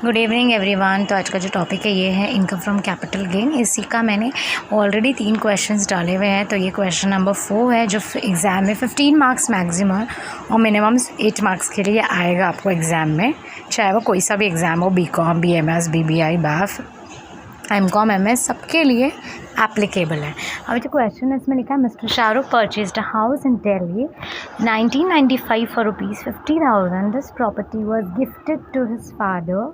Good evening everyone. तो आज का जो टॉपिक है ये है इनकम फ्रॉम कैपिटल गेन। इसी का मैंने ऑलरेडी 3 क्वेश्चंस डाले हुए हैं। तो ये क्वेश्चन नंबर 4 है जो एग्ज़ाम में 15 मार्क्स मैक्सिमम और मिनिमम 8 मार्क्स के लिए आएगा आपको एग्ज़ाम में, चाहे वो कोई सा भी एग्ज़ाम हो, BCom, BMS, BBI, BAF, MCom, MS, सबके लिए एप्लीकेबल है। अभी जो क्वेश्चन है इसमें लिखा है mister Shahrukh purchased a house in Delhi 1995 for ₹50,000। This property was gifted to his father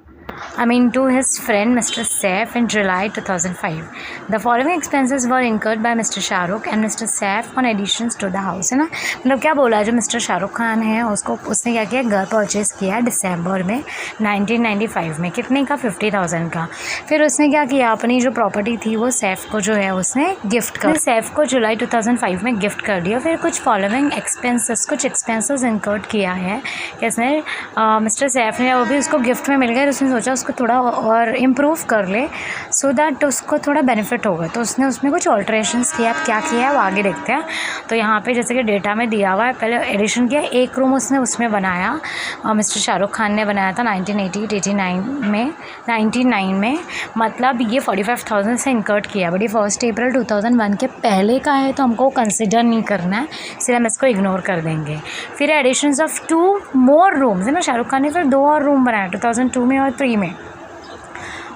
to his friend Mr. Saif in July 2005. The following expenses were incurred by Mr. Shahrukh and Mr. Saif on additions to the house। है ना, मतलब क्या बोला, जो mister Shahrukh Khan है उसने क्या किया, घर परचेज़ किया दिसंबर में 1995 में, कितने का, 50,000 का। फिर उसने क्या किया, अपनी जो प्रॉपर्टी थी वो सैफ को जो है उसने गिफ्ट कर, सैफ को जुलाई 2005 में गिफ्ट कर दिया। फिर कुछ फॉलोइंग एक्सपेंसेस इंकर्ड किया है कि इसने मिस्टर सैफ ने, वो भी उसको गिफ्ट में मिल गया, उसने सोचा उसको थोड़ा और इम्प्रूव कर ले सो दैट उसको थोड़ा बेनिफिट होगा। तो उसने उसमें कुछ ऑल्ट्रेशंस किया। अब क्या किया है वो आगे देखते हैं। तो यहाँ पे जैसे कि डेटा में दिया हुआ है, पहले एडिशन किया, एक रूम उसने उसमें बनाया, मिस्टर शाहरुख खान ने बनाया था 1999 में, मतलब ये 45,000 से इंकर्ट किया। बट ये 1 अप्रैल 2001 के पहले का है तो हमको कंसिडर नहीं करना है, इसलिए हम इसको इग्नोर कर देंगे। फिर एडिशंस ऑफ 2 मोर रूम्स है ना, शाहरुख खान ने फिर 2 और रूम बनाया 2002 में और 3 में,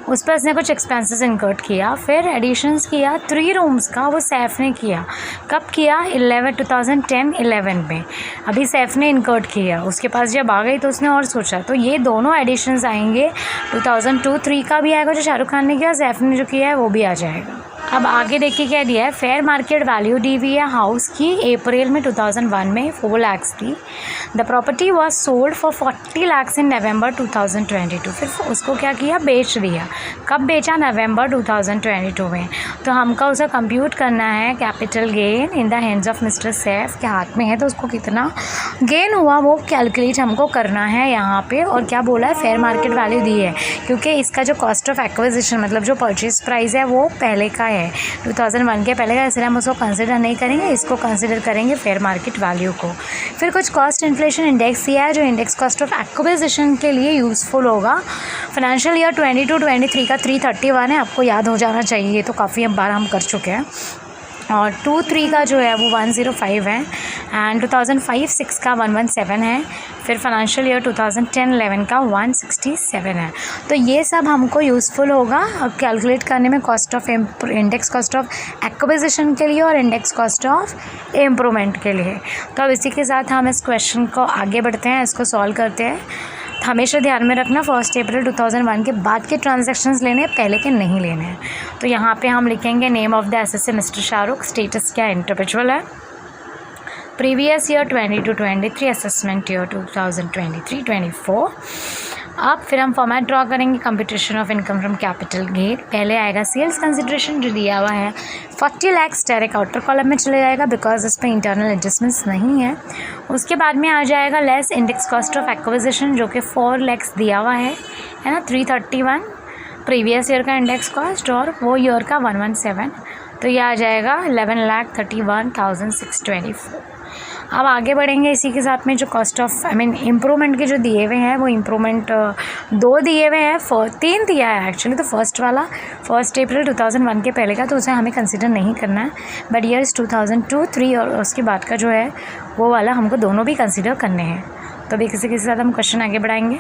उस पर इसने कुछ एक्सपेंसेस इंकर्ट किया। फिर एडिशंस किया 3 रूम्स का, वो सैफ ने किया। कब किया, 2010-11 में, अभी सैफ ने इंकर्ट किया। उसके पास जब आ गई तो उसने और सोचा, तो ये दोनों एडिशंस आएंगे। 2002-3 का भी आएगा जो शाहरुख खान ने किया, सैफ ने जो किया है वो भी आ जाएगा। अब आगे देखिए क्या दिया है, फेयर मार्केट वैल्यू दी हुई है हाउस की अप्रैल में 2001 में 4 लाख थी। The property was sold for 40 lakh in November 2022। फिर उसको क्या किया, बेच दिया। कब बेचा, नवंबर 2022 में। तो हमको उसे कंप्यूट करना है capital gain in the hands of mister Saif के हाथ में है, तो उसको कितना गेन हुआ वो कैलकुलेट हमको करना है यहाँ पे। और क्या बोला है, फेयर मार्केट वैल्यू दी है, क्योंकि इसका जो कॉस्ट ऑफ एक्विजिशन मतलब जो परचेज प्राइस है वो पहले का है, 2001 के पहले का, इसलिए हम उसको कंसिडर नहीं करेंगे, इसको कंसिडर करेंगे फेयर मार्केट वैल्यू को। फिर कुछ कॉस्ट इन्फ्लेशन इंडेक्स दिया है जो इंडेक्स कॉस्ट ऑफ एक्विजिशन के लिए यूज़फुल होगा। फाइनेंशियल ईयर 22-23 का 331 है, आपको याद हो जाना चाहिए, तो काफ़ी बार हम कर चुके हैं। और 2-3 का जो है वो 105 है एंड 2005-6 का 117 है। फिर फाइनेंशियल ईयर 2010-11 का 167 है। तो ये सब हमको यूज़फुल होगा कैलकुलेट करने में, cost of index cost of acquisition के लिए और इंडेक्स कॉस्ट ऑफ इम्प्रूवमेंट के लिए। तो अब इसी के साथ हम इस क्वेश्चन को आगे बढ़ते हैं, इसको सॉल्व करते हैं। हमेशा ध्यान में रखना 1 अप्रैल 2001 के बाद के ट्रांजैक्शंस लेने, पहले के नहीं लेने हैं। तो यहाँ पे हम लिखेंगे name of the asset mister Shahrukh, status क्या इंडिविजुअल है, प्रीवियस ईयर 22-23, असेसमेंट ईयर 2023-24। अब फिर हम फॉर्मेट ड्रॉ करेंगे, computation of income from capital gain. पहले आएगा सेल्स कंसिडरेशन जो दिया हुआ है 40 लाख, डायरेक्ट आउटर कॉलम में चले जाएगा बिकॉज उस पर इंटरनल एडजस्टमेंट्स नहीं है। उसके बाद में आ जाएगा less index cost of acquisition जो कि 4 लाख दिया हुआ है ना, 331 प्रीवियस ईयर का इंडेक्स कॉस्ट और वो ईयर का 117, तो ये आ जाएगा 11,31,624। अब आगे बढ़ेंगे इसी के साथ में, जो कॉस्ट ऑफ इम्प्रूवमेंट के जो दिए हुए हैं वो इम्प्रूवमेंट 2 दिए हुए हैं, 3 दिया है एक्चुअली। तो फर्स्ट वाला 1 अप्रैल 2001 के पहले का, तो उसे हमें कंसिडर नहीं करना है, बट ईयर्स 2002-3 और उसके बाद का जो है वो वाला हमको दोनों भी कंसिडर करने हैं। तो अभी किसी के साथ हम क्वेश्चन आगे बढ़ाएंगे।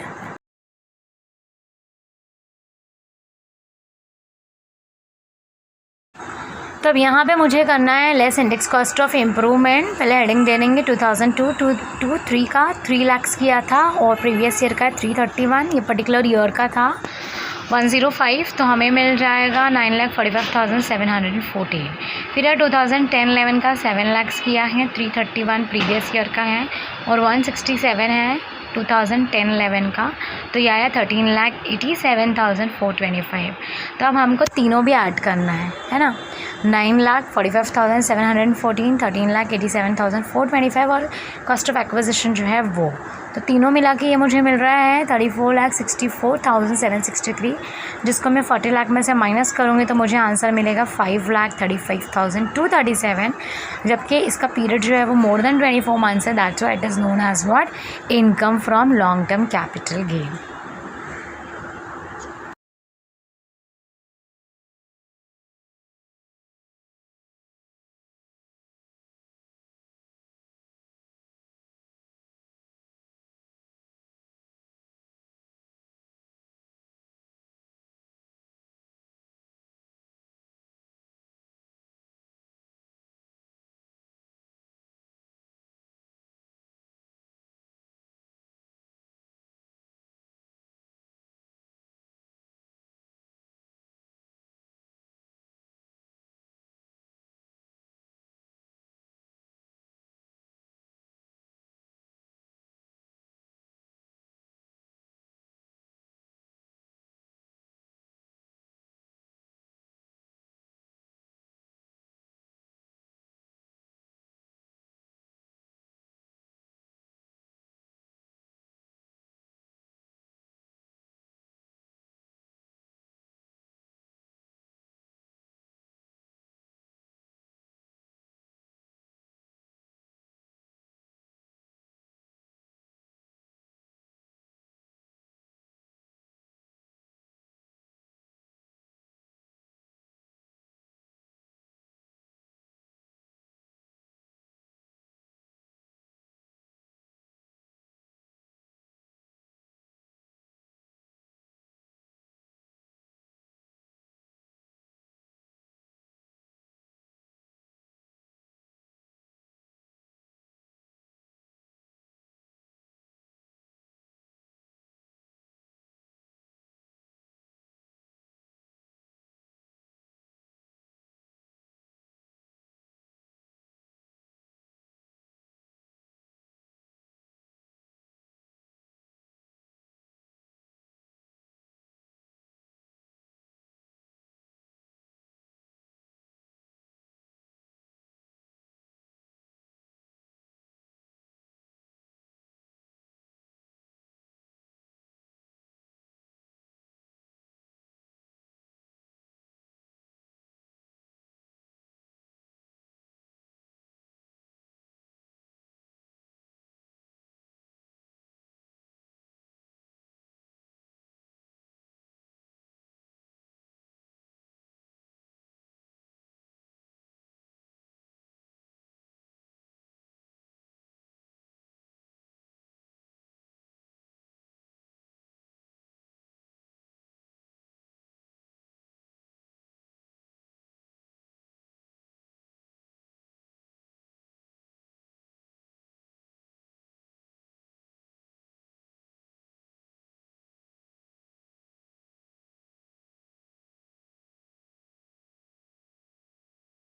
तो अब यहाँ पे मुझे करना है less index cost of improvement. पहले हेडिंग दे देंगे 2002-23 का 3 लाख किया था और प्रीवियस ईयर का 331, ये पर्टिकुलर ईयर का था 105, तो हमें मिल जाएगा 9,45,740। फिर 2010-11 का 7 लाख किया है, 331 प्रीवियस ईयर का है और 167 है 2010-11 का, तो ये आया 13,87,425। तो अब हमको तीनों भी ऐड करना है ना, 9,45,714, 13,87,425 और कॉस्ट ऑफ एक्विजिशन जो है वो, तो तीनों मिला के ये मुझे मिल रहा है 34,64,763, जिसको मैं 40 लाख में से माइनस करूँगी तो मुझे आंसर मिलेगा 5,35,237, जबकि इसका पीरियड जो है वो मोर देन 24 मंथ्स है। That's why it is known as what, income from long term capital gain.